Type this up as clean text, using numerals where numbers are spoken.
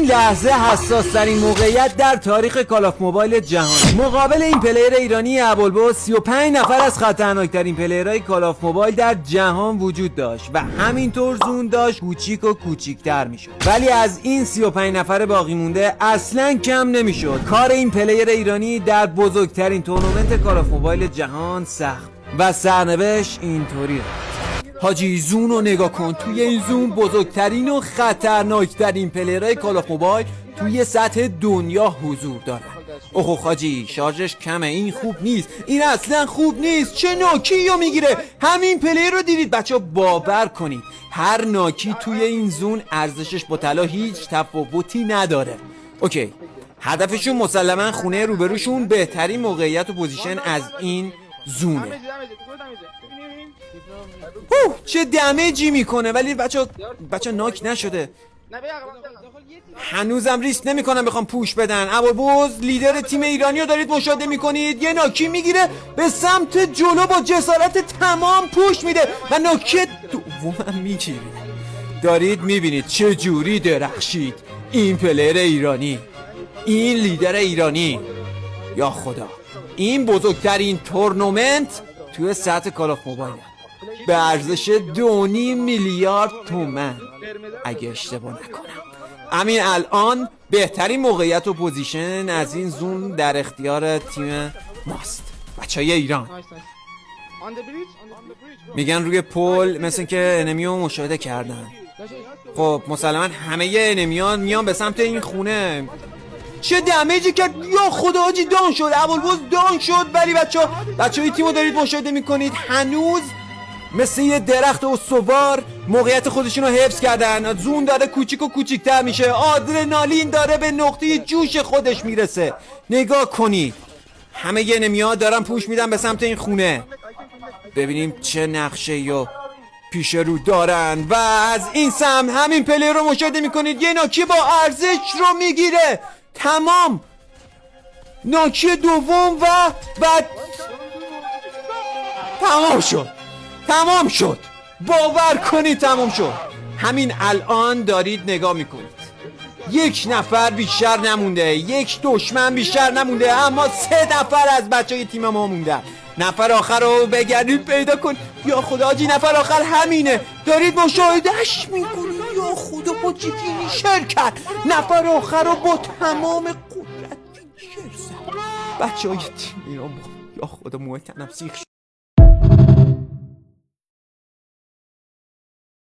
این لحظه حساس ترین موقعیت در تاریخ کال آف موبایل جهان. مقابل این پلیر ایرانی ابوالبز 35 نفر از خطرناکترین پلیرهای کال آف موبایل در جهان وجود داشت و همینطور زون داشت کوچیک و کوچیکتر میشد، ولی از این 35 نفر باقی مونده اصلا کم نمیشد. کار این پلیر ایرانی در بزرگترین تورنمنت کال آف موبایل جهان سخت و سرنوشت اینطوری رفت. حاجی زون رو نگاه کن، توی این زون بزرگترین و خطرناکترین پلیرهای کال آف موبایل توی سطح دنیا حضور دارن. اوه حاجی شارژش کمه، این خوب نیست، این اصلا خوب نیست. چه ناکی رو میگیره. همین پلیر رو دیدید بچه، باور کنید هر ناکی توی این زون ارزشش با طلا هیچ تفاوتی نداره. اوکی، هدفشون مسلما خونه روبروشون بهترین موقعیت و پوزیشن از این زونه. چه دمیجی میکنه، ولی بچه ناک نشده. هنوزم ریسک نمیکنن بخوام پوش بدن. ابوالبز لیدر تیم ایرانی رو دارید مشاهده میکنید، یه ناکی میگیره به سمت جلو با جسارت تمام پوش میده و ناکی دومم میگیره. دارید میبینید چه جوری درخشید این پلیر ایرانی، این لیدر ایرانی. یا خدا، این بزرگترین تورنمنت توی سطح کال آف موبایل به ارزش 2.5 میلیارد تومان اگه اشتباه نکنم. همین الان بهترین موقعیت و پوزیشن از این زون در اختیار تیم ماست. بچهای ایران میگن روی پل مثل که انمیو مشاهده کردن. خب مسلما همه انمیان میان به سمت این خونه. چه دمیجی کرد، یا خدا حاجی دان شد. ابوالبز دان شد، ولی بچه‌های تیمو دارید مشاهده میکنید هنوز مثل یه درخت استوار موقعیت خودشون رو حفظ کردن. زون داره کوچیک و کوچیکتر میشه، آدرنالین داره به نقطه جوش خودش میرسه. نگاه کنید همه یه نمیاد دارن پوش میدن به سمت این خونه. ببینیم چه نقشه یا پیش رو دارن و از این سم همین پلیر رو مشاهده میکنید. یه ناکی با ارزش رو میگیره. تمام ناکی دوم و بعد تمام شد. باور کنید تمام شد. همین الان دارید نگاه میکنید، یک نفر بیشتر نمونده، یک دشمن بیشتر نمونده، اما 3 نفر از بچهای تیم ما موندن. نفر آخر رو بگردید پیدا کن. یا خدا حاجی نفر آخر همینه، دارید مشاهدهش میکنید. یا خدا حاجی فینیشر کرد، نفر آخر رو با تمام قدرت فینیشر زد. بچهای تیم ایران یا خدا موه تنم سیخ شد.